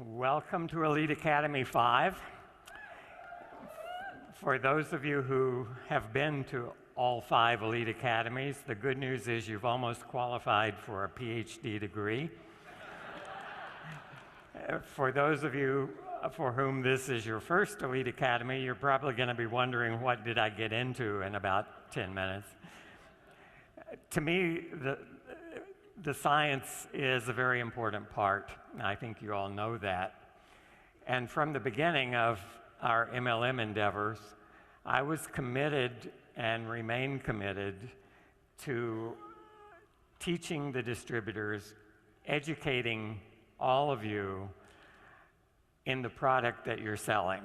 Welcome to Elite Academy 5. For those of you who have been to all 5 Elite Academies, the good news is you've almost qualified for a PhD degree. For those of you for whom this is your first Elite Academy, you're probably going to be wondering, what did I get into in about 10 minutes? To me, the science is a very important part. I think you all know that. And from the beginning of our MLM endeavors, I was committed and remain committed to teaching the distributors, educating all of you in the product that you're selling.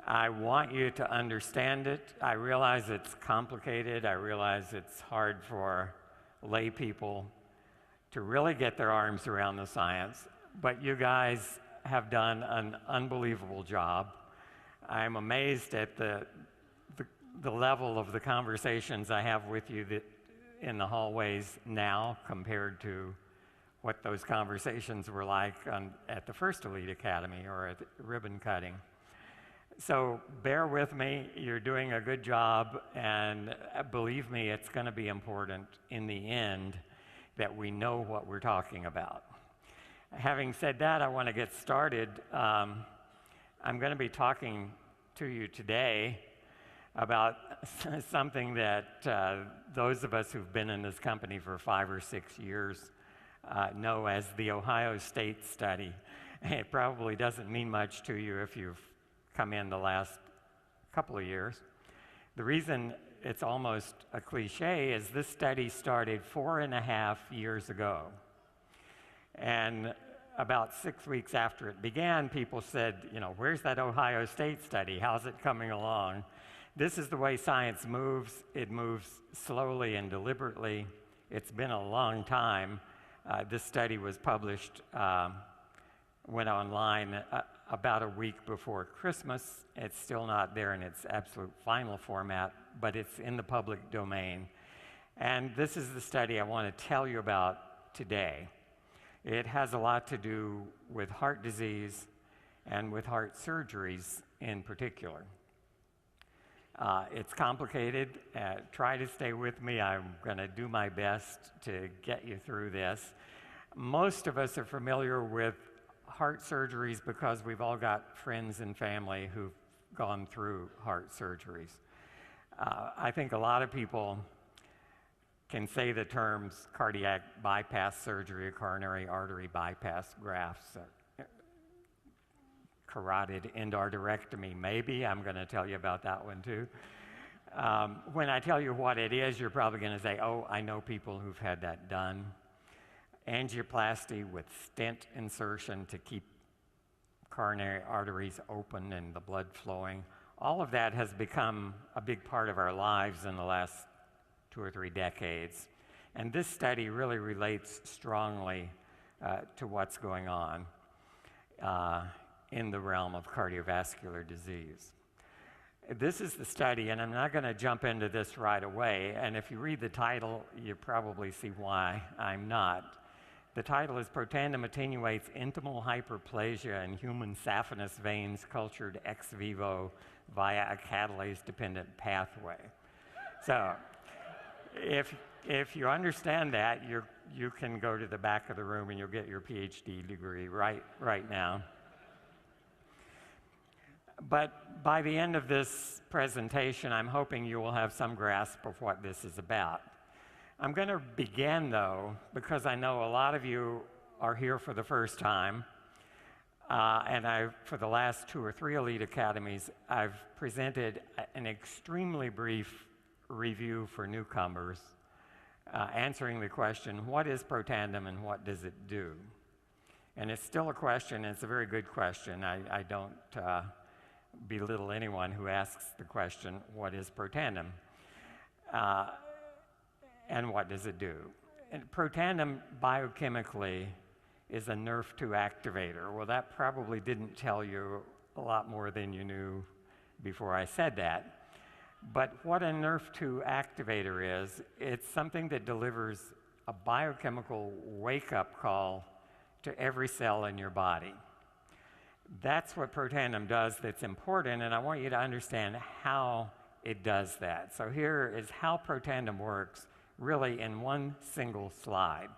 I want you to understand it. I realize it's complicated. I realize it's hard for lay people to really get their arms around the science, but you guys have done an unbelievable job. I'm amazed at the level of the conversations I have with you in the hallways now compared to what those conversations were like at the first Elite Academy or at ribbon cutting. So bear with me, you're doing a good job, and believe me, it's going to be important in the end that we know what we're talking about. Having said that, I want to get started. I'm going to be talking to you today about something that those of us who've been in this company for 5 or 6 years know as the Ohio State study. It probably doesn't mean much to you if you've come in the last couple of years. The reason it's almost a cliche is this study started 4.5 years ago. And about 6 weeks after it began, people said, where's that Ohio State study? How's it coming along? This is the way science moves. It moves slowly and deliberately. It's been a long time. This study was published, went online about a week before Christmas. It's still not there in its absolute final format, but it's in the public domain. And this is the study I want to tell you about today. It has a lot to do with heart disease and with heart surgeries in particular. It's complicated. Try to stay with me. I'm going to do my best to get you through this. Most of us are familiar with heart surgeries because we've all got friends and family who've gone through heart surgeries. I think a lot of people can say the terms cardiac bypass surgery, coronary artery bypass grafts, carotid endarterectomy, maybe. I'm going to tell you about that one too. When I tell you what it is, you're probably going to say, oh, I know people who've had that done. Angioplasty with stent insertion to keep coronary arteries open and the blood flowing. All of that has become a big part of our lives in the last 2 or 3 decades. And this study really relates strongly to what's going on in the realm of cardiovascular disease. This is the study, and I'm not going to jump into this right away. And if you read the title, you probably see why I'm not. The title is Protandim Attenuates Intimal Hyperplasia in Human Saphenous Veins Cultured Ex Vivo via a Catalase-Dependent Pathway. So if you understand that, you can go to the back of the room and you'll get your PhD degree right now. But by the end of this presentation, I'm hoping you will have some grasp of what this is about. I'm going to begin, though, because I know a lot of you are here for the first time, and for the last 2 or 3 Elite Academies, I've presented an extremely brief review for newcomers, answering the question, what is Protandim and what does it do? And it's still a question, and it's a very good question. I don't belittle anyone who asks the question, what is Protandim? And what does it do? And Protandim biochemically is a NRF2 activator. Well, that probably didn't tell you a lot more than you knew before I said that. But what a NRF2 activator is, it's something that delivers a biochemical wake-up call to every cell in your body. That's what Protandim does that's important, and I want you to understand how it does that. So here is how Protandim works, really in one single slide.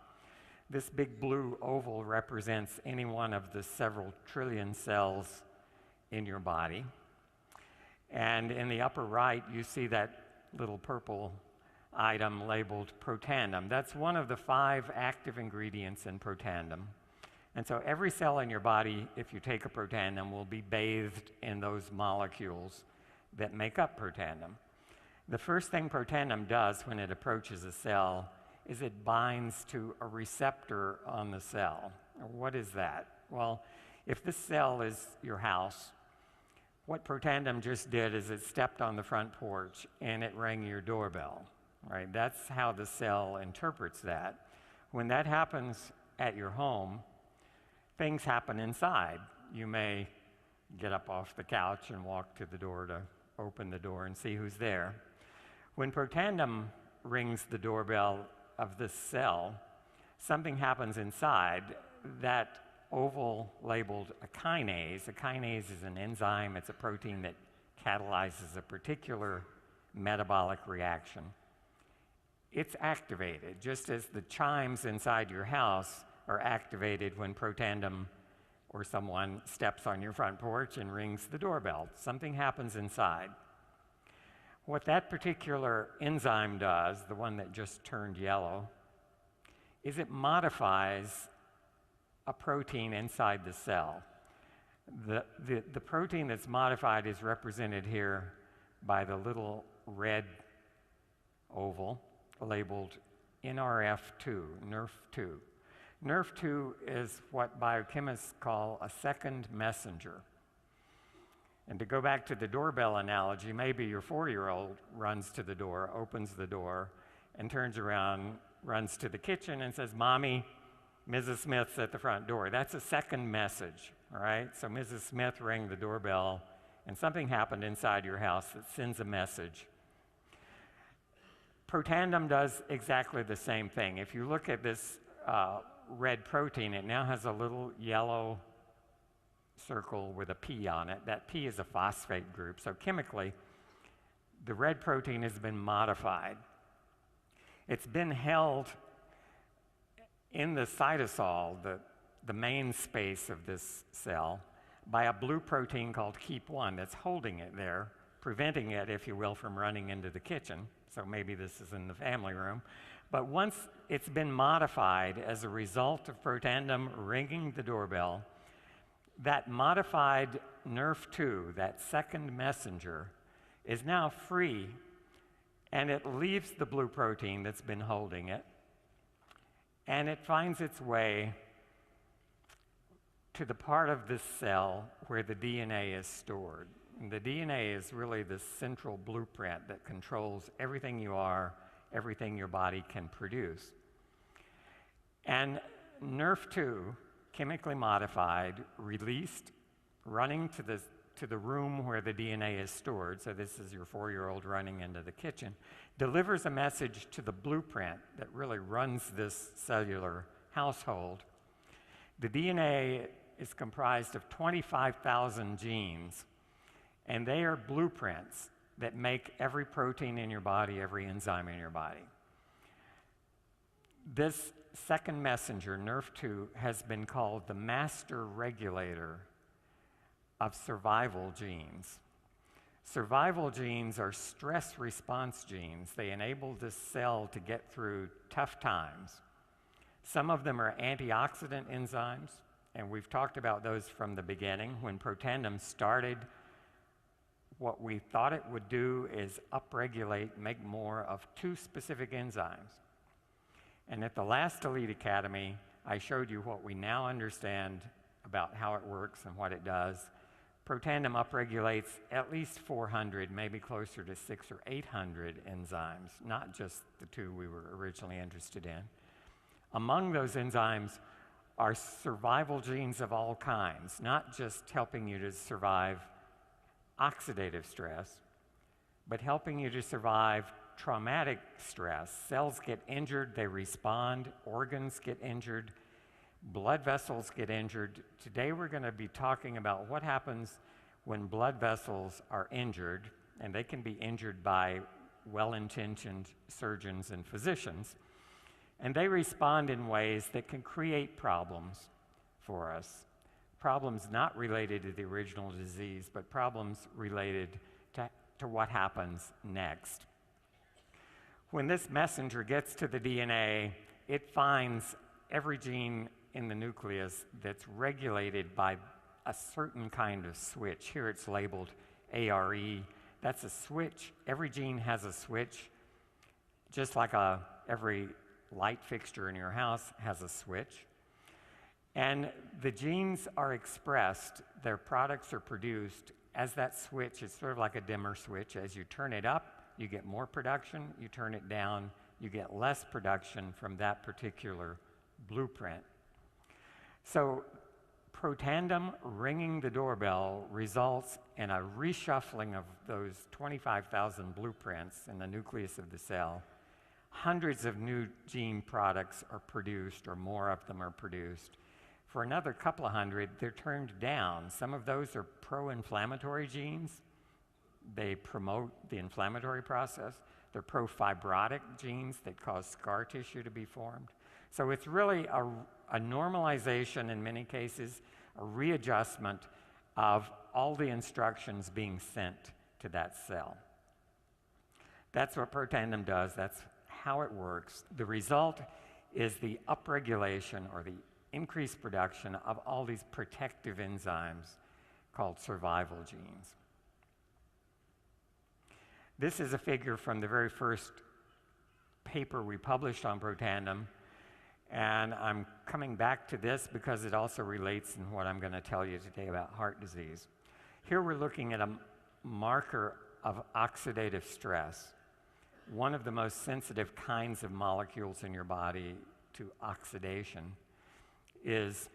This big blue oval represents any one of the several trillion cells in your body. And in the upper right, you see that little purple item labeled Protandim. That's one of the 5 active ingredients in Protandim. And so every cell in your body, if you take a Protandim, will be bathed in those molecules that make up Protandim. The first thing Protandim does when it approaches a cell is it binds to a receptor on the cell. What is that? Well, if this cell is your house, what Protandim just did is it stepped on the front porch and it rang your doorbell, right? That's how the cell interprets that. When that happens at your home, things happen inside. You may get up off the couch and walk to the door to open the door and see who's there. When Protandim rings the doorbell of this cell, something happens inside. That oval labeled a kinase. A kinase is an enzyme. It's a protein that catalyzes a particular metabolic reaction. It's activated, just as the chimes inside your house are activated when Protandim or someone steps on your front porch and rings the doorbell. Something happens inside. What that particular enzyme does, the one that just turned yellow, is it modifies a protein inside the cell. The protein that's modified is represented here by the little red oval labeled NRF2, NRF2. NRF2 is what biochemists call a second messenger. And to go back to the doorbell analogy, maybe your 4-year-old runs to the door, opens the door, and turns around, runs to the kitchen and says, "Mommy, Mrs. Smith's at the front door." That's a second message, all right? So Mrs. Smith rang the doorbell, and something happened inside your house that sends a message. Protandim does exactly the same thing. If you look at this red protein, it now has a little yellow circle with a P on it. That P is a phosphate group. So chemically, the red protein has been modified. It's been held in the cytosol, the main space of this cell, by a blue protein called KEAP1 that's holding it there, preventing it, if you will, from running into the kitchen. So maybe this is in the family room. But once it's been modified as a result of Protandim ringing the doorbell, that modified NRF2, that second messenger, is now free, and it leaves the blue protein that's been holding it, and it finds its way to the part of this cell where the DNA is stored. And the DNA is really the central blueprint that controls everything you are, everything your body can produce. And NRF2, chemically modified, released, running to the room where the DNA is stored, so this is your 4-year-old running into the kitchen, delivers a message to the blueprint that really runs this cellular household. The DNA is comprised of 25,000 genes, and they are blueprints that make every protein in your body, every enzyme in your body. This second messenger, NRF2, has been called the master regulator of survival genes. Survival genes are stress response genes. They enable this cell to get through tough times. Some of them are antioxidant enzymes, and we've talked about those from the beginning. When Protandim started, what we thought it would do is upregulate, make more of 2 specific enzymes. And at the last Elite Academy, I showed you what we now understand about how it works and what it does. Protandim upregulates at least 400, maybe closer to 600 or 800 enzymes, not just the 2 we were originally interested in. Among those enzymes are survival genes of all kinds, not just helping you to survive oxidative stress, but helping you to survive traumatic stress. Cells get injured, they respond, organs get injured. Blood vessels get injured. Today we're going to be talking about what happens when blood vessels are injured, and they can be injured by well-intentioned surgeons and physicians, and they respond in ways that can create problems for us. Problems not related to the original disease, but problems related to what happens next. When this messenger gets to the DNA, it finds every gene in the nucleus that's regulated by a certain kind of switch. Here it's labeled ARE. That's a switch. Every gene has a switch, just like every light fixture in your house has a switch. And the genes are expressed, their products are produced as that switch. It's sort of like a dimmer switch. As you turn it up, you get more production. You turn it down, you get less production from that particular blueprint. So Protandim ringing the doorbell results in a reshuffling of those 25,000 blueprints in the nucleus of the cell. Hundreds of new gene products are produced, or more of them are produced. For another couple of hundred, they're turned down. Some of those are pro-inflammatory genes. They promote the inflammatory process. They're pro-fibrotic genes that cause scar tissue to be formed. So it's really a normalization in many cases, a readjustment of all the instructions being sent to that cell. That's what Protandim does. That's how it works. The result is the upregulation or the increased production of all these protective enzymes called survival genes. This is a figure from the very first paper we published on Protandim, and I'm coming back to this because it also relates in what I'm going to tell you today about heart disease. Here we're looking at a marker of oxidative stress, one of the most sensitive kinds of molecules in your body to oxidation is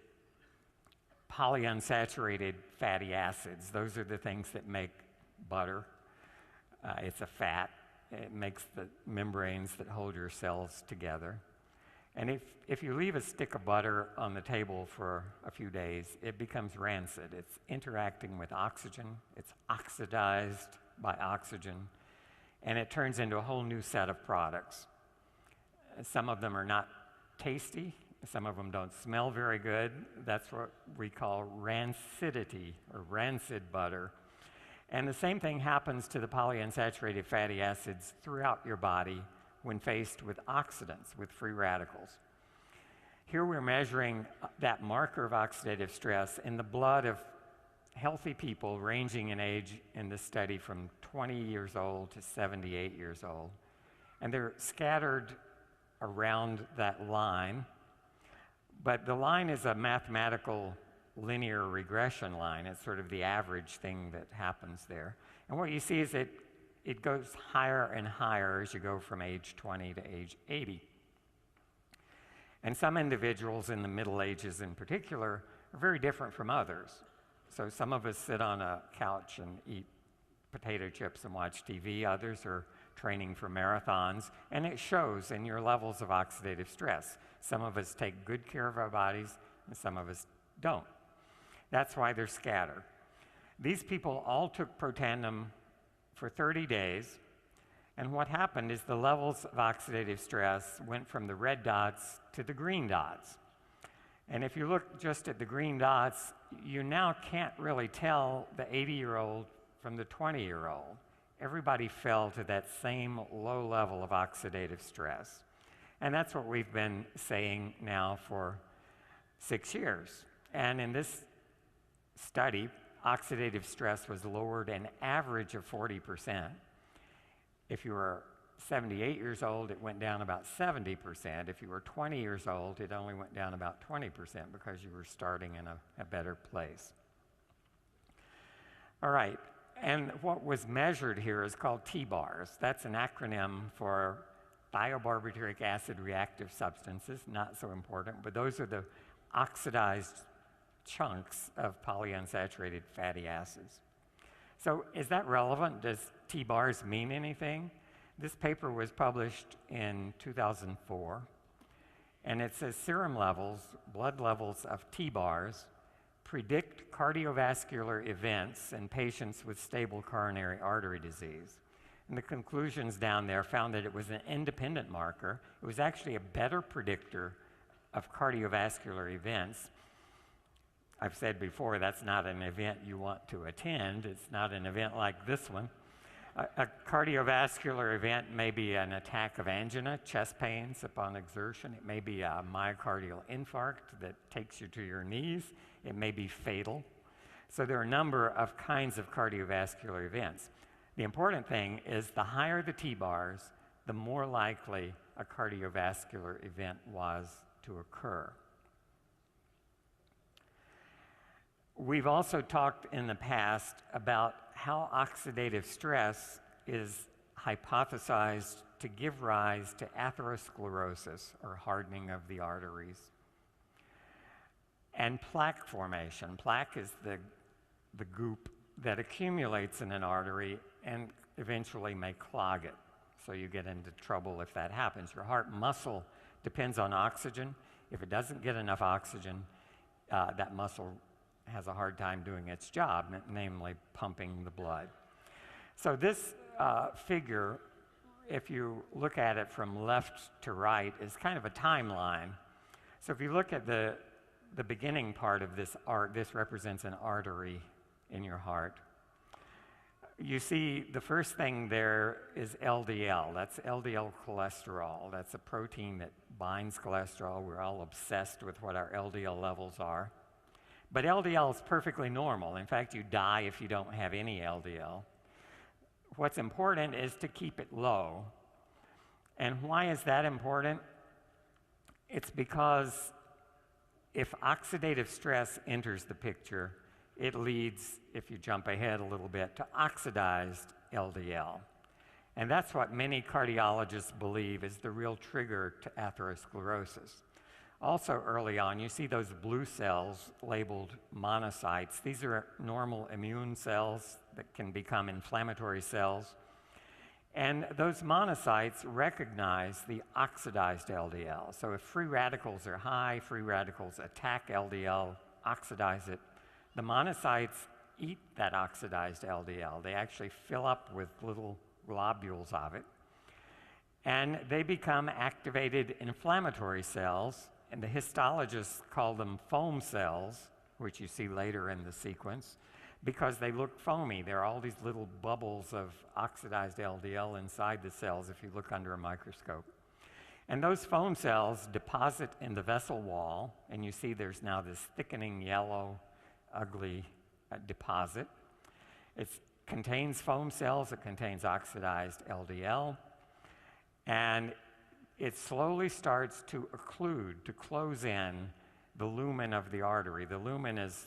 polyunsaturated fatty acids. Those are the things that make butter. It's a fat. It makes the membranes that hold your cells together. And if you leave a stick of butter on the table for a few days, it becomes rancid. It's interacting with oxygen. It's oxidized by oxygen. And it turns into a whole new set of products. Some of them are not tasty. Some of them don't smell very good. That's what we call rancidity, or rancid butter. And the same thing happens to the polyunsaturated fatty acids throughout your body when faced with oxidants, with free radicals. Here we're measuring that marker of oxidative stress in the blood of healthy people ranging in age in this study from 20 years old to 78 years old. And they're scattered around that line. But the line is a mathematical linear regression line. It's sort of the average thing that happens there. And what you see is it goes higher and higher as you go from age 20 to age 80. And some individuals in the Middle Ages in particular are very different from others. So some of us sit on a couch and eat potato chips and watch TV. Others are training for marathons, and it shows in your levels of oxidative stress. Some of us take good care of our bodies, and some of us don't. That's why they're scattered. These people all took Protandim for 30 days, and what happened is the levels of oxidative stress went from the red dots to the green dots. And if you look just at the green dots, you now can't really tell the 80-year-old from the 20-year-old. Everybody fell to that same low level of oxidative stress. And that's what we've been saying now for 6 years. And in this study, oxidative stress was lowered an average of 40%. If you were 78 years old, it went down about 70%. If you were 20 years old, it only went down about 20% because you were starting in a better place. All right, and what was measured here is called T-bars. That's an acronym for thiobarbituric acid reactive substances, not so important, but those are the oxidized chunks of polyunsaturated fatty acids. So is that relevant? Does T-bars mean anything? This paper was published in 2004, And it says serum levels, blood levels of T-bars, predict cardiovascular events in patients with stable coronary artery disease. And the conclusions down there found that it was an independent marker. It was actually a better predictor of cardiovascular events. I've said before, that's not an event you want to attend. It's not an event like this one. A cardiovascular event may be an attack of angina, chest pains upon exertion. It may be a myocardial infarct that takes you to your knees. It may be fatal. So there are a number of kinds of cardiovascular events. The important thing is the higher the T-bars, the more likely a cardiovascular event was to occur. We've also talked in the past about how oxidative stress is hypothesized to give rise to atherosclerosis, or hardening of the arteries, and plaque formation. Plaque is the goop that accumulates in an artery and eventually may clog it. So you get into trouble if that happens. Your heart muscle depends on oxygen. If it doesn't get enough oxygen, that muscle has a hard time doing its job, namely pumping the blood. So this figure, if you look at it from left to right, is kind of a timeline. So if you look at the beginning part of this this represents an artery in your heart. You see the first thing there is LDL. That's LDL cholesterol. That's a protein that binds cholesterol. We're all obsessed with what our LDL levels are. But LDL is perfectly normal. In fact, you die if you don't have any LDL. What's important is to keep it low. And why is that important? It's because if oxidative stress enters the picture, it leads, if you jump ahead a little bit, to oxidized LDL. And that's what many cardiologists believe is the real trigger to atherosclerosis. Also early on, you see those blue cells labeled monocytes. These are normal immune cells that can become inflammatory cells. And those monocytes recognize the oxidized LDL. So if free radicals are high, free radicals attack LDL, oxidize it. The monocytes eat that oxidized LDL. They actually fill up with little globules of it. And they become activated inflammatory cells. And the histologists call them foam cells, which you see later in the sequence, because they look foamy. There are all these little bubbles of oxidized LDL inside the cells if you look under a microscope. And those foam cells deposit in the vessel wall, and you see there's now this thickening yellow, ugly deposit. It contains foam cells, it contains oxidized LDL, and it slowly starts to occlude, to close in the lumen of the artery. The lumen is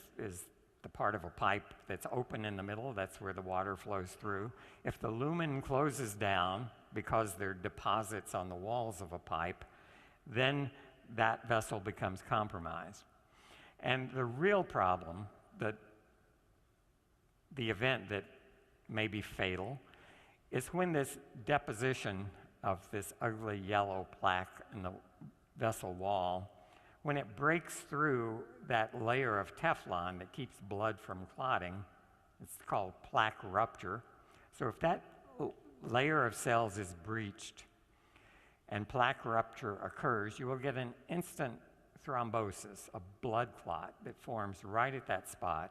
the part of a pipe that's open in the middle. That's where the water flows through. If the lumen closes down because there are deposits on the walls of a pipe, then that vessel becomes compromised. And the real problem, the event that may be fatal, is when this deposition of this ugly yellow plaque in the vessel wall, when it breaks through that layer of Teflon that keeps blood from clotting. It's called plaque rupture. So if that layer of cells is breached and plaque rupture occurs, you will get an instant thrombosis, a blood clot that forms right at that spot,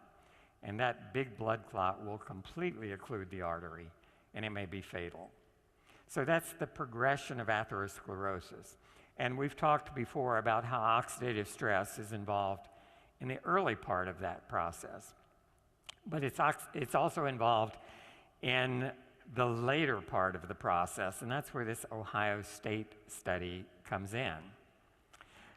and that big blood clot will completely occlude the artery, and it may be fatal. So that's the progression of atherosclerosis. And we've talked before about how oxidative stress is involved in the early part of that process. But it's also involved in the later part of the process, and that's where this Ohio State study comes in.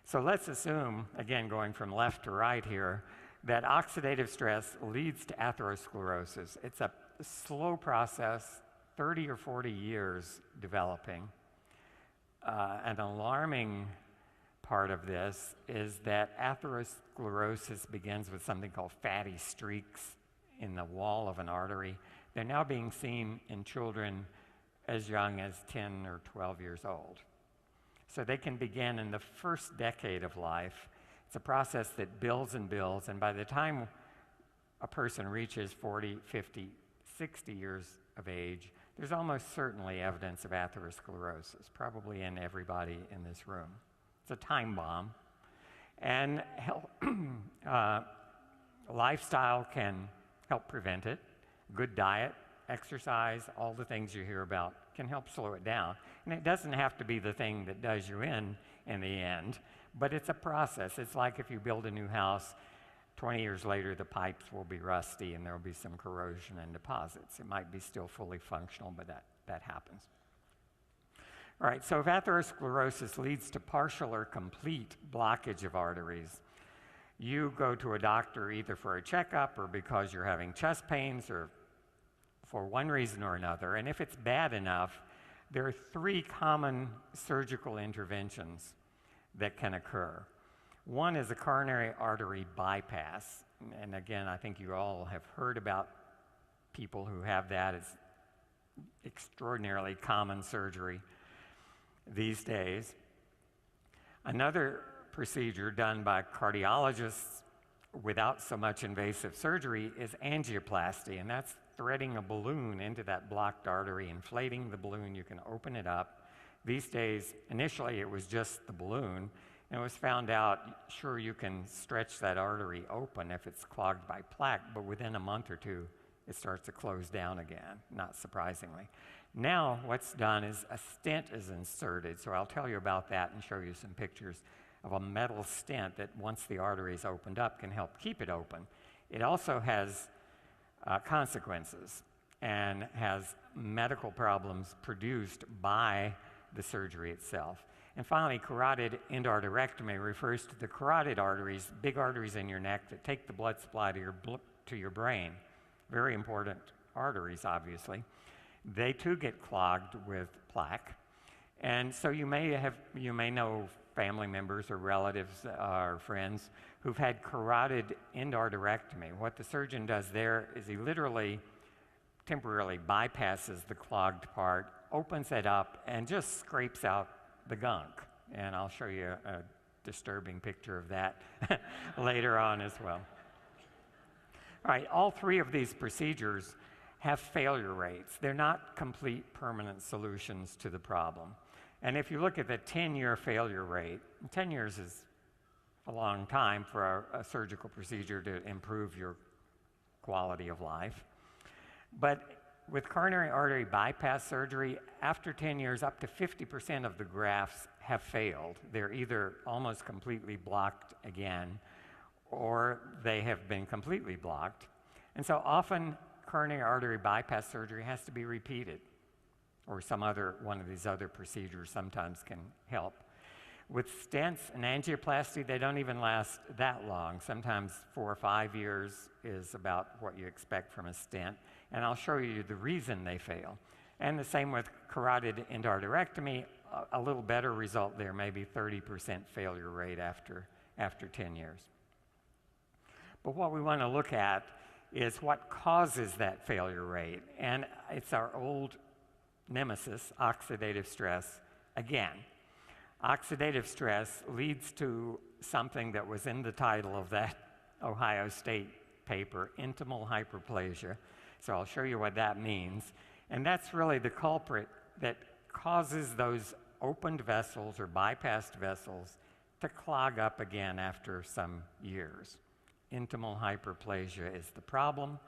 So let's assume, again going from left to right here, that oxidative stress leads to atherosclerosis. It's a slow process, 30 or 40 years developing. An alarming part of this is that atherosclerosis begins with something called fatty streaks in the wall of an artery. They're now being seen in children as young as 10 or 12 years old. So they can begin in the first decade of life. It's a process that builds and builds, and by the time a person reaches 40, 50, 60 years of age, there's almost certainly evidence of atherosclerosis, probably in everybody in this room. It's a time bomb. And lifestyle can help prevent it. Good diet, exercise, all the things you hear about can help slow it down. And it doesn't have to be the thing that does you in the end, but it's a process. It's like if you build a new house, 20 years later the pipes will be rusty and there will be some corrosion and deposits. It might be still fully functional, but that happens. All right, so if atherosclerosis leads to partial or complete blockage of arteries, you go to a doctor either for a checkup or because you're having chest pains or for one reason or another. And if it's bad enough, there are 3 common surgical interventions that can occur. One is a coronary artery bypass. And again, I think you all have heard about people who have that. It's extraordinarily common surgery these days. Another procedure done by cardiologists without so much invasive surgery is angioplasty, and that's threading a balloon into that blocked artery, inflating the balloon. You can open it up. These days, initially it was just the balloon, and it was found out, sure, you can stretch that artery open if it's clogged by plaque, but within a month or 2, it starts to close down again, not surprisingly. Now, what's done is a stent is inserted, so I'll tell you about that and show you some pictures of a metal stent that, once the artery is opened up, can help keep it open. It also has consequences and has medical problems produced by the surgery itself. And finally, carotid endarterectomy refers to the carotid arteries, big arteries in your neck that take the blood supply to your brain. Very important arteries, obviously. They too get clogged with plaque. And so you may know family members or relatives or friends who've had carotid endarterectomy. What the surgeon does there is he literally temporarily bypasses the clogged part, opens it up, and just scrapes out the gunk. And I'll show you a disturbing picture of that later on as well. All right, all 3 of these procedures have failure rates. They're not complete permanent solutions to the problem. And if you look at the 10-year failure rate, 10 years is a long time for a surgical procedure to improve your quality of life. But with coronary artery bypass surgery, after 10 years, up to 50% of the grafts have failed. They're either almost completely blocked again, or they have been completely blocked. And so often, coronary artery bypass surgery has to be repeated, or some other one of these other procedures sometimes can help. With stents and angioplasty, they don't even last that long. Sometimes 4 or 5 years is about what you expect from a stent, and I'll show you the reason they fail. And the same with carotid endarterectomy, a little better result there, maybe 30% failure rate after 10 years. But what we want to look at is what causes that failure rate, and it's our old nemesis, oxidative stress, again. Oxidative stress leads to something that was in the title of that Ohio State paper, intimal hyperplasia. So I'll show you what that means. And that's really the culprit that causes those opened vessels or bypassed vessels to clog up again after some years. Intimal hyperplasia is the problem,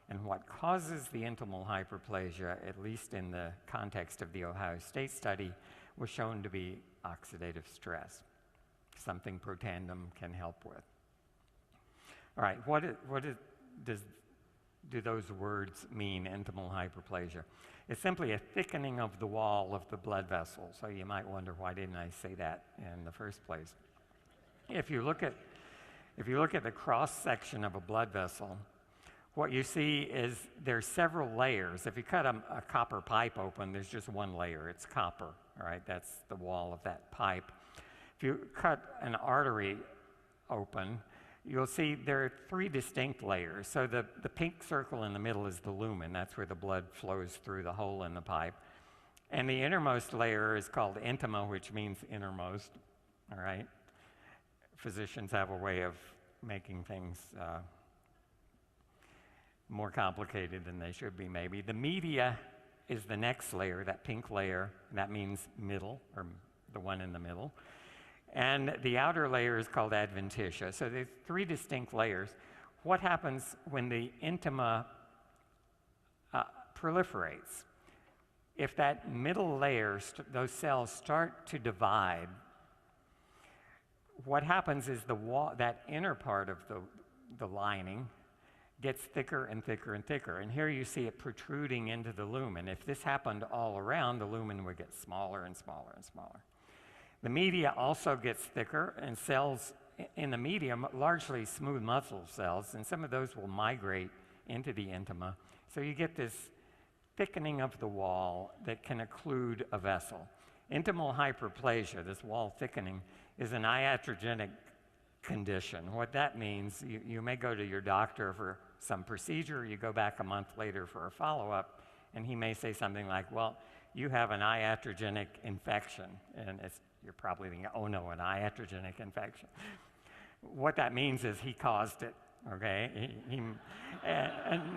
and what causes the intimal hyperplasia, at least in the context of the Ohio State study, was shown to be oxidative stress, something Protandim can help with. All right, do those words mean, intimal hyperplasia? It's simply a thickening of the wall of the blood vessel, so you might wonder, why didn't I say that in the first place? If you look at the cross-section of a blood vessel, what you see is there's several layers. If you cut a copper pipe open, there's just one layer. It's copper, all right? That's the wall of that pipe. If you cut an artery open, you'll see there are 3 distinct layers. So the pink circle in the middle is the lumen. That's where the blood flows through the hole in the pipe. And the innermost layer is called intima, which means innermost, all right? Physicians have a way of making things more complicated than they should be, maybe. The media is the next layer, that pink layer, that means middle, or the one in the middle. And the outer layer is called adventitia. So there's three distinct layers. What happens when the intima proliferates? If that middle layer, those cells start to divide, what happens is the wall, that inner part of the lining gets thicker and thicker and thicker. And here you see it protruding into the lumen. If this happened all around, the lumen would get smaller and smaller and smaller. The media also gets thicker, and cells in the medium, largely smooth muscle cells, and some of those will migrate into the intima. So you get this thickening of the wall that can occlude a vessel. Intimal hyperplasia, this wall thickening, is an iatrogenic condition. What that means, you may go to your doctor for some procedure, you go back a month later for a follow-up, and he may say something like, well, you have an iatrogenic infection. And you're probably thinking, oh no, an iatrogenic infection. What that means is he caused it, okay?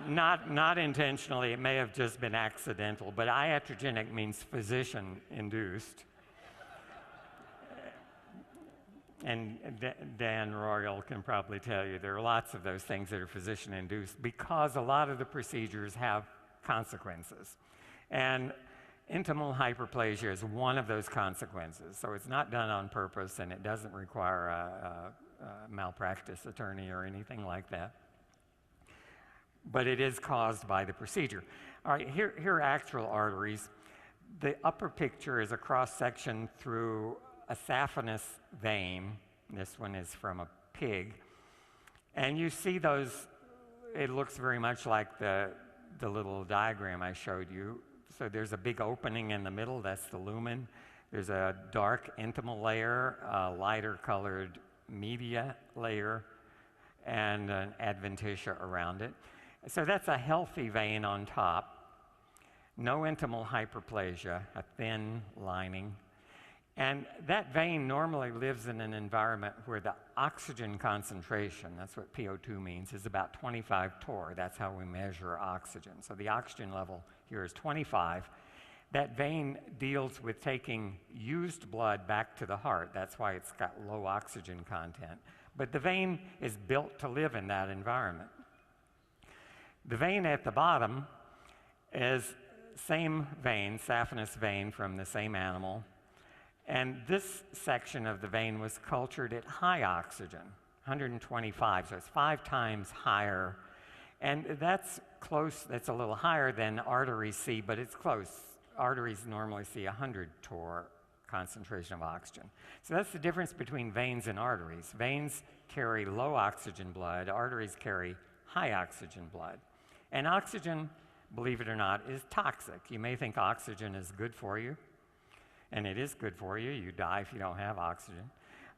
Not intentionally, it may have just been accidental, but iatrogenic means physician-induced. And Dan Royal can probably tell you there are lots of those things that are physician-induced because a lot of the procedures have consequences. And intimal hyperplasia is one of those consequences. So it's not done on purpose, and it doesn't require a malpractice attorney or anything like that. But it is caused by the procedure. All right, here are actual arteries. The upper picture is a cross-section through a saphenous vein. This one is from a pig. And you see those, it looks very much like the little diagram I showed you. So there's a big opening in the middle, that's the lumen. There's a dark intimal layer, a lighter colored media layer, and an adventitia around it. So that's a healthy vein on top. No intimal hyperplasia, a thin lining. And that vein normally lives in an environment where the oxygen concentration, that's what PO2 means, is about 25 torr. That's how we measure oxygen. So the oxygen level here is 25. That vein deals with taking used blood back to the heart. That's why it's got low oxygen content. But the vein is built to live in that environment. The vein at the bottom is same vein, saphenous vein from the same animal. And this section of the vein was cultured at high oxygen, 125, so it's 5 times higher. And that's close, that's a little higher than arteries see, but it's close. Arteries normally see 100 torr concentration of oxygen. So that's the difference between veins and arteries. Veins carry low oxygen blood, arteries carry high oxygen blood. And oxygen, believe it or not, is toxic. You may think oxygen is good for you, and it is good for you. You die if you don't have oxygen.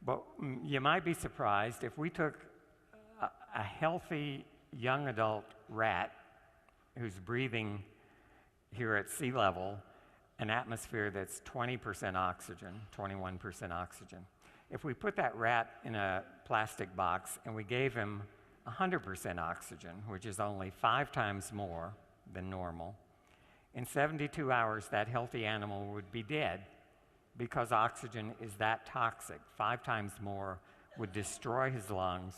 But you might be surprised if we took a healthy young adult rat who's breathing here at sea level an atmosphere that's 20% oxygen, 21% oxygen. If we put that rat in a plastic box and we gave him 100% oxygen, which is only 5 times more than normal, in 72 hours that healthy animal would be dead because oxygen is that toxic. 5 times more would destroy his lungs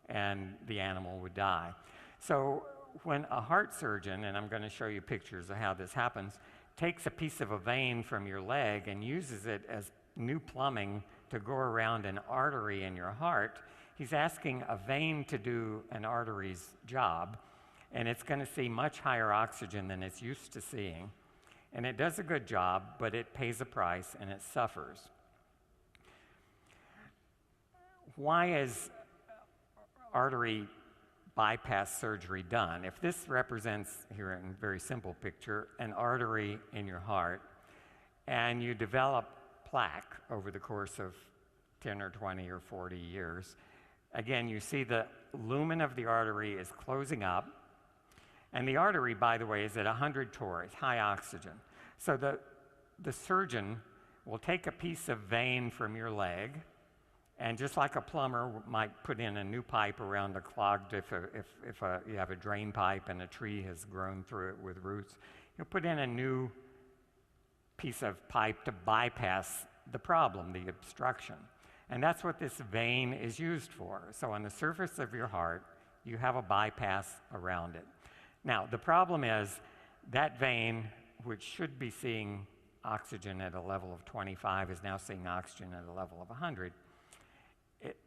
and the animal would die. So when a heart surgeon, and I'm going to show you pictures of how this happens, takes a piece of a vein from your leg and uses it as new plumbing to go around an artery in your heart, he's asking a vein to do an artery's job, and it's going to see much higher oxygen than it's used to seeing. And it does a good job, but it pays a price and it suffers. Why is artery bypass surgery done? If this represents, here in a very simple picture, an artery in your heart, and you develop plaque over the course of 10 or 20 or 40 years, again, you see the lumen of the artery is closing up, and the artery, by the way, is at 100 torr, it's high oxygen. So the surgeon will take a piece of vein from your leg, and just like a plumber might put in a new pipe around a clogged, if you have a drain pipe and a tree has grown through it with roots, you'll put in a new piece of pipe to bypass the problem, the obstruction. And that's what this vein is used for. So on the surface of your heart, you have a bypass around it. Now, the problem is that vein, which should be seeing oxygen at a level of 25, is now seeing oxygen at a level of 100. It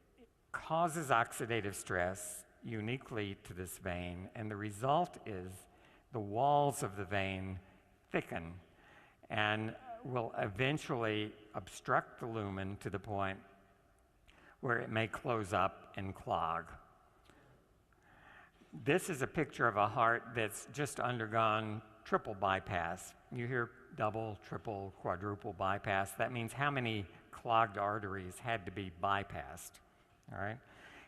causes oxidative stress uniquely to this vein, and the result is the walls of the vein thicken and will eventually obstruct the lumen to the point where it may close up and clog. This is a picture of a heart that's just undergone triple bypass. You hear double, triple, quadruple bypass. That means how many clogged arteries had to be bypassed, all right?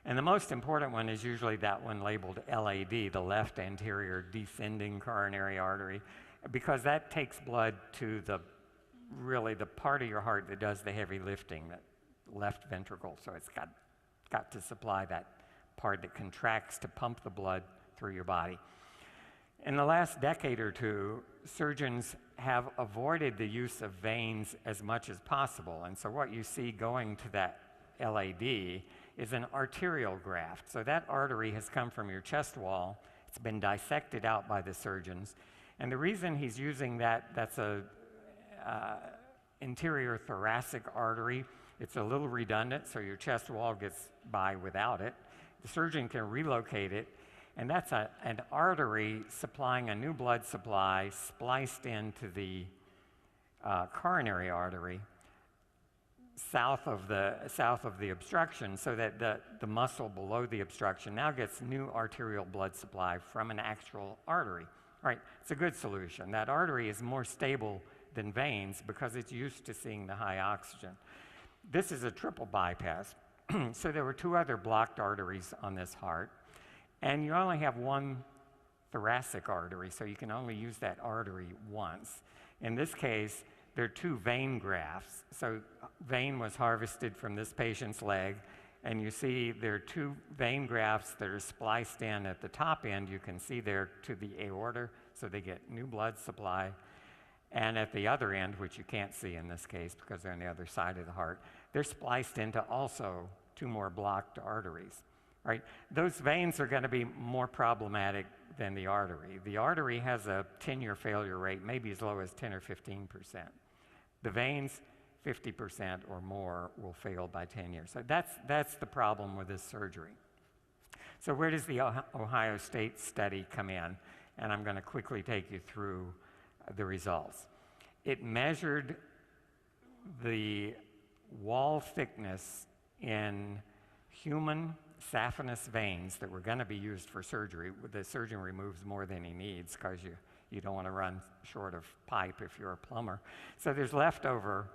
And the most important one is usually that one labeled LAD, the left anterior descending coronary artery, because that takes blood to the part of your heart that does the heavy lifting, that left ventricle. So it's got to supply that part that contracts to pump the blood through your body. In the last decade or two, surgeons have avoided the use of veins as much as possible. And so what you see going to that LAD is an arterial graft. So that artery has come from your chest wall. It's been dissected out by the surgeons. And the reason he's using that's a interior thoracic artery. It's a little redundant, so your chest wall gets by without it. The surgeon can relocate it, and that's an artery supplying a new blood supply spliced into the coronary artery south of the obstruction, so that the muscle below the obstruction now gets new arterial blood supply from an actual artery. All right, it's a good solution. That artery is more stable than veins because it's used to seeing the high oxygen. This is a triple bypass. So there were two other blocked arteries on this heart, and you only have one thoracic artery, so you can only use that artery once. In this case, there are two vein grafts. So vein was harvested from this patient's leg, and you see there are two vein grafts that are spliced in at the top end. You can see there to the aorta, so they get new blood supply. And at the other end, which you can't see in this case because they're on the other side of the heart, they're spliced into also two more blocked arteries. Right? Those veins are going to be more problematic than the artery. The artery has a 10-year failure rate, maybe as low as 10 or 15%. The veins, 50% or more will fail by 10 years. So that's the problem with this surgery. So where does the Ohio State study come in? And I'm going to quickly take you through the results. It measured the wall thickness in human saphenous veins that were going to be used for surgery. The surgeon removes more than he needs because you don't want to run short of pipe if you're a plumber. So there's leftover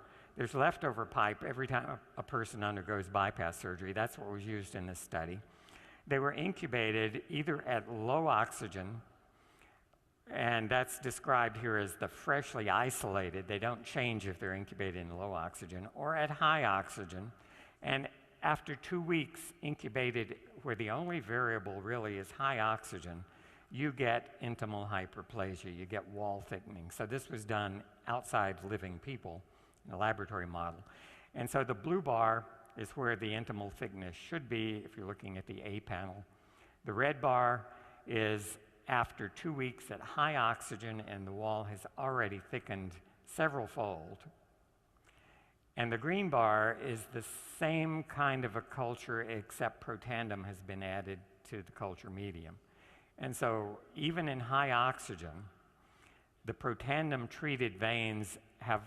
pipe every time a person undergoes bypass surgery. That's what was used in this study. They were incubated either at low oxygen, and that's described here as the freshly isolated. They don't change if they're incubated in low oxygen, or at high oxygen. And after 2 weeks incubated, where the only variable really is high oxygen, you get intimal hyperplasia, you get wall thickening. So this was done outside living people in a laboratory model. And so the blue bar is where the intimal thickness should be if you're looking at the A panel. The red bar is after 2 weeks at high oxygen, and the wall has already thickened several fold. And the green bar is the same kind of a culture, except Protandim has been added to the culture medium. And so even in high oxygen, the Protandim treated veins have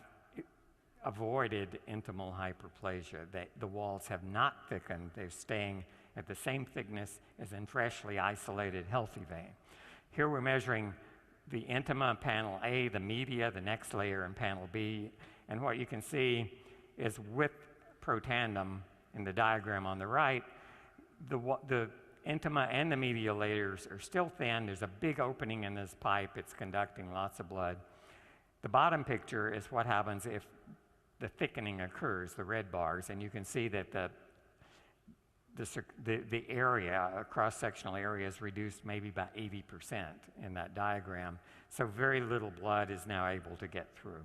avoided intimal hyperplasia. The walls have not thickened. They're staying at the same thickness as in freshly isolated healthy vein. Here we're measuring the intima in panel A, the media, the next layer in panel B, and what you can see is with Protandim in the diagram on the right, the intima and the media layers are still thin. There's a big opening in this pipe. It's conducting lots of blood. The bottom picture is what happens if the thickening occurs, the red bars, and you can see that the area, cross-sectional area, is reduced maybe by 80% in that diagram. So very little blood is now able to get through.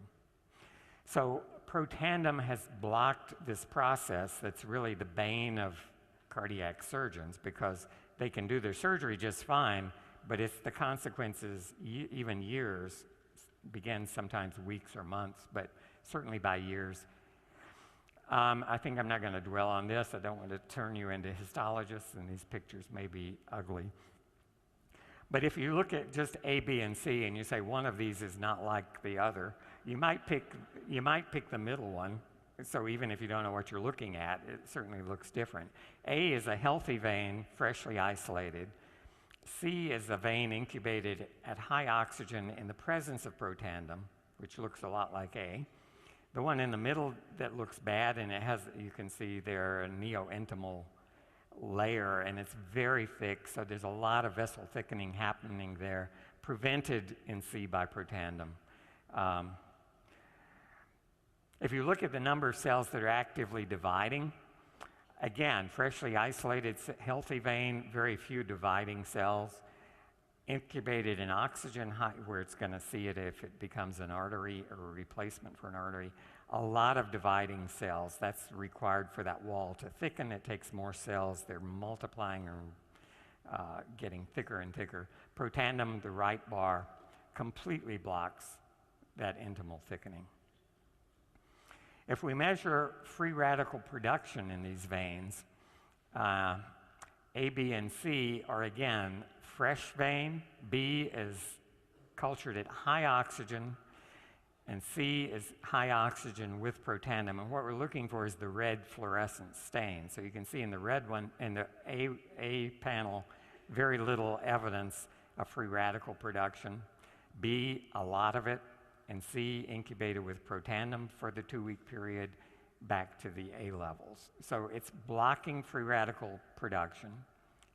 So Protandim has blocked this process that's really the bane of cardiac surgeons, because they can do their surgery just fine, but it's the consequences, even years, begin sometimes weeks or months, but certainly by years. I think I'm not going to dwell on this. I don't want to turn you into histologists, and these pictures may be ugly. But if you look at just A, B, and C, and you say one of these is not like the other, you might pick the middle one. So even if you don't know what you're looking at, it certainly looks different. A is a healthy vein, freshly isolated. C is a vein incubated at high oxygen in the presence of Protandim, which looks a lot like A. The one in the middle that looks bad, and it has, you can see there, a neointimal layer, and it's very thick, so there's a lot of vessel thickening happening there, prevented in C by Protandim. If you look at the number of cells that are actively dividing, again, freshly isolated healthy vein, very few dividing cells, incubated in oxygen, where it's going to see it if it becomes an artery or a replacement for an artery. A lot of dividing cells. That's required for that wall to thicken. It takes more cells. They're multiplying or getting thicker and thicker. Protandim, the right bar, completely blocks that intimal thickening. If we measure free radical production in these veins, A, B, and C are again fresh vein. B is cultured at high oxygen, and C is high oxygen with Protandim. And what we're looking for is the red fluorescent stain. So you can see in the red one, in the A panel, very little evidence of free radical production. B, a lot of it. And C, incubated with Protandim for the 2-week period back to the A levels. So it's blocking free radical production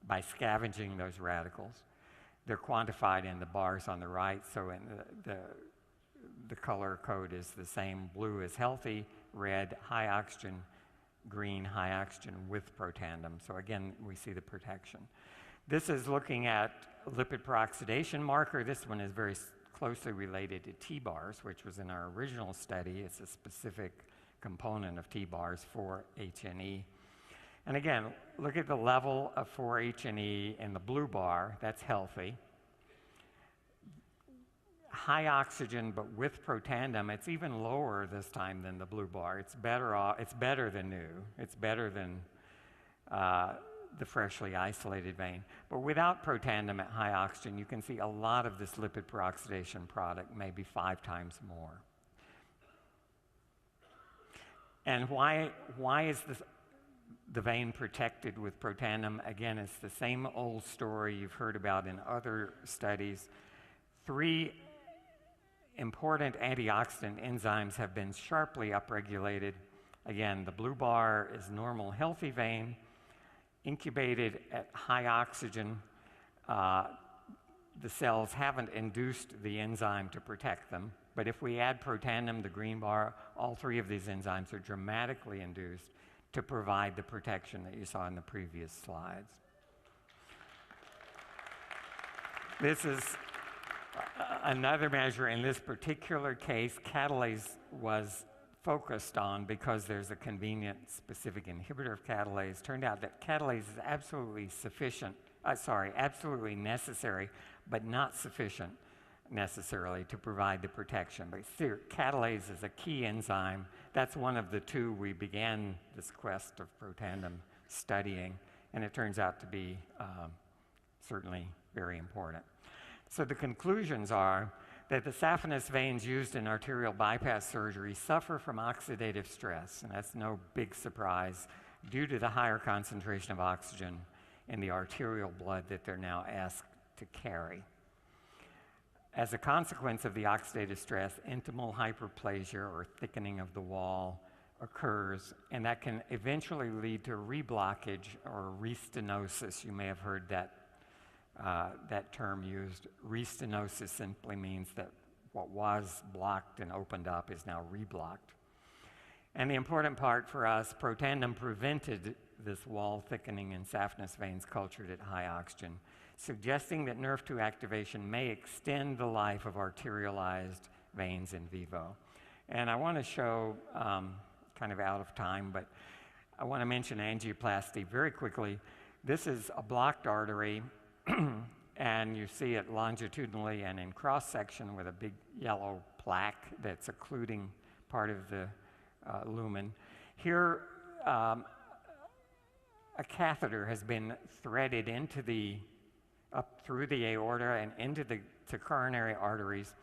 by scavenging those radicals. They're quantified in the bars on the right, so in the color code is the same. Blue is healthy, red, high oxygen, green, high oxygen with Protandim. So again, we see the protection. This is looking at lipid peroxidation marker. This one is very closely related to T-bars, which was in our original study. It's a specific component of T-bars for H&E. And again, look at the level of 4-H&E in the blue bar. That's healthy. High oxygen, but with Protandim, it's even lower this time than the blue bar. It's better than new. It's better than the freshly isolated vein. But without Protandim at high oxygen, you can see a lot of this lipid peroxidation product, maybe 5 times more. And why is the vein protected with Protandim? Again, it's the same old story you've heard about in other studies. 3 important antioxidant enzymes have been sharply upregulated. Again, the blue bar is normal, healthy vein, incubated at high oxygen. The cells haven't induced the enzyme to protect them, but if we add Protandim, the green bar, all 3 of these enzymes are dramatically induced to provide the protection that you saw in the previous slides. This is another measure. In this particular case, catalase was focused on because there's a convenient specific inhibitor of catalase. Turned out that catalase is absolutely necessary, but not sufficient necessarily to provide the protection. But catalase is a key enzyme. That's one of the 2 we began this quest of Protandim studying, and it turns out to be certainly very important. So the conclusions are that the saphenous veins used in arterial bypass surgery suffer from oxidative stress, and that's no big surprise due to the higher concentration of oxygen in the arterial blood that they're now asked to carry. As a consequence of the oxidative stress, intimal hyperplasia or thickening of the wall occurs, and that can eventually lead to reblockage or restenosis. You may have heard that term used. Restenosis simply means that what was blocked and opened up is now reblocked. And the important part for us, Protandim prevented this wall thickening in saphenous veins cultured at high oxygen, suggesting that NRF2 activation may extend the life of arterialized veins in vivo. And I want to show, kind of out of time, but I want to mention angioplasty very quickly. This is a blocked artery, and you see it longitudinally and in cross-section with a big yellow plaque that's occluding part of the lumen. Here, a catheter has been threaded up through the aorta and into the coronary arteries.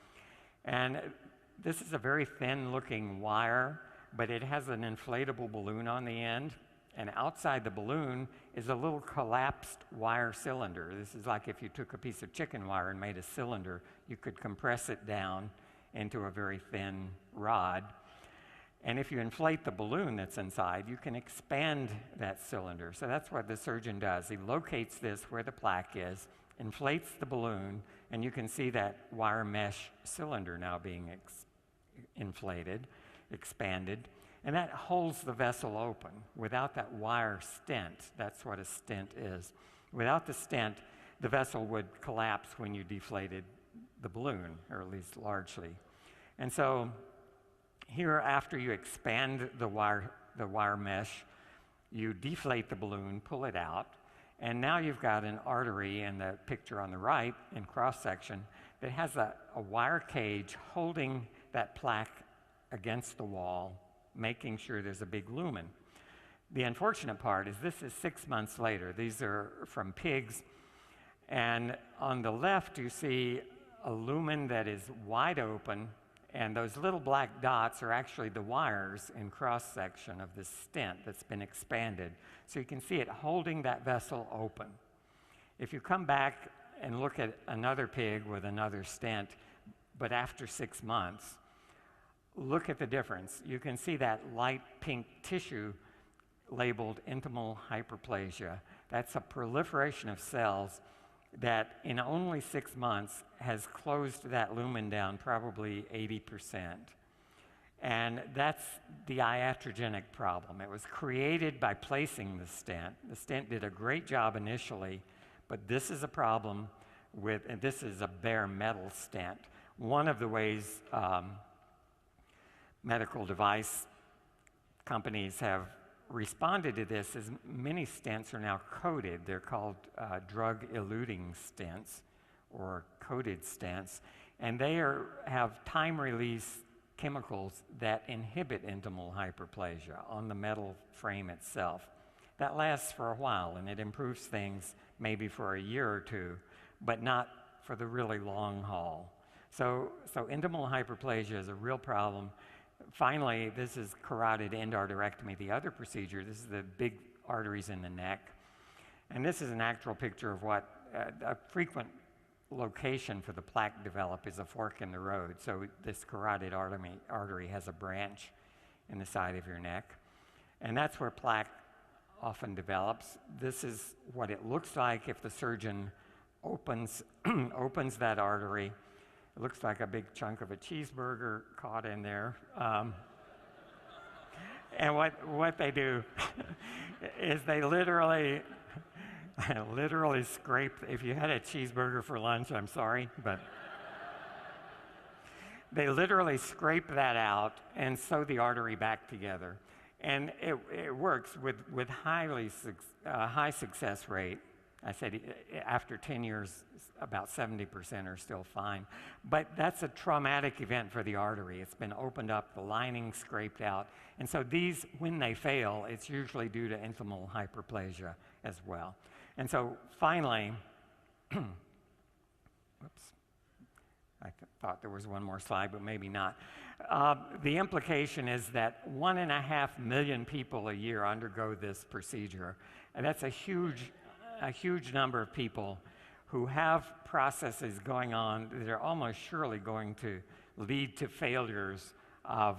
And this is a very thin-looking wire, but it has an inflatable balloon on the end. And outside the balloon is a little collapsed wire cylinder. This is like if you took a piece of chicken wire and made a cylinder, you could compress it down into a very thin rod. And if you inflate the balloon that's inside, you can expand that cylinder. So that's what the surgeon does. He locates this where the plaque is, inflates the balloon, and you can see that wire mesh cylinder now being inflated, expanded, and that holds the vessel open. Without that wire stent, that's what a stent is. Without the stent, the vessel would collapse when you deflated the balloon, or at least largely. And so here, after you expand the wire mesh, you deflate the balloon, pull it out, and now you've got an artery in the picture on the right in cross-section that has a wire cage holding that plaque against the wall, making sure there's a big lumen. The unfortunate part is this is 6 months later. These are from pigs. And on the left, you see a lumen that is wide open, and those little black dots are actually the wires in cross-section of this stent that's been expanded. So you can see it holding that vessel open. If you come back and look at another pig with another stent, but after 6 months, look at the difference. You can see that light pink tissue labeled intimal hyperplasia. That's a proliferation of cells that in only 6 months has closed that lumen down probably 80%. And that's the iatrogenic problem. It was created by placing the stent. The stent did a great job initially, but this is a problem with, and this is a bare metal stent. One of the ways medical device companies have responded to this is many stents are now coated. They're called drug-eluting stents or coated stents, and they have time-release chemicals that inhibit intimal hyperplasia on the metal frame itself. That lasts for a while, and it improves things maybe for a year or two, but not for the really long haul. So intimal hyperplasia is a real problem. Finally, this is carotid endarterectomy, the other procedure. This is the big arteries in the neck. And this is an actual picture of what a frequent location for the plaque develop is a fork in the road. So this carotid artery has a branch in the side of your neck. And that's where plaque often develops. This is what it looks like if the surgeon opens that artery. It looks like a big chunk of a cheeseburger caught in there. And what they do is they literally scrape. If you had a cheeseburger for lunch, I'm sorry, but they literally scrape that out and sew the artery back together. And it works with high success rate. I said after 10 years, about 70% are still fine. But that's a traumatic event for the artery. It's been opened up, the lining scraped out. And so these, when they fail, it's usually due to intimal hyperplasia as well. And so finally, whoops, I thought there was one more slide, but maybe not. The implication is that 1.5 million people a year undergo this procedure. And that's a huge number of people who have processes going on that are almost surely going to lead to failures of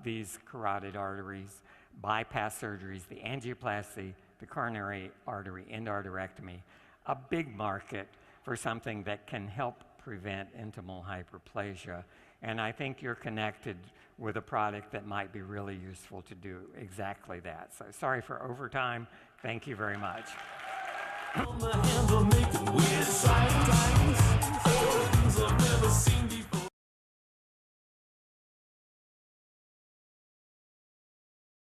these carotid arteries, bypass surgeries, the angioplasty, the coronary artery endarterectomy, a big market for something that can help prevent intimal hyperplasia. And I think you're connected with a product that might be really useful to do exactly that. So sorry for overtime. Thank you very much.